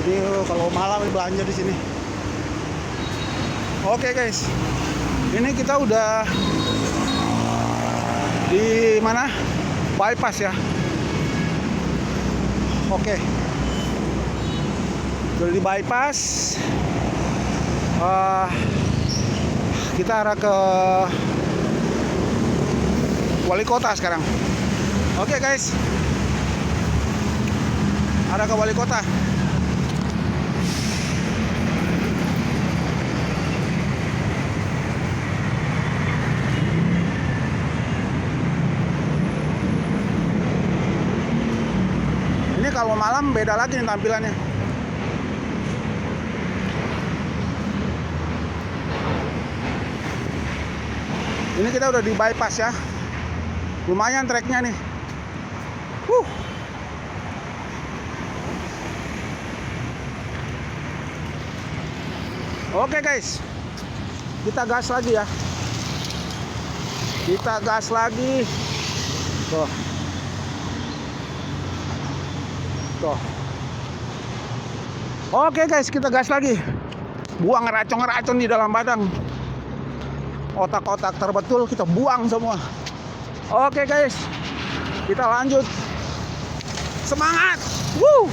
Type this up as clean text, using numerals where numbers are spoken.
Ini kalau malam belanja di sini. Oke guys, ini kita udah di mana? Bypass ya. Oke, udah di bypass. Kita arah ke Wali Kota sekarang. Oke guys, arah ke Wali Kota. Ini kalau malam beda lagi nih tampilannya. Ini kita udah di bypass ya. Lumayan treknya nih. Oke guys, kita gas lagi ya. Kita gas lagi. Tuh. Tuh. Oke guys, kita gas lagi. Buang racun-racun di dalam badan. Otak-otak terbetul kita buang semua. Oke guys, kita lanjut. Semangat. Woo!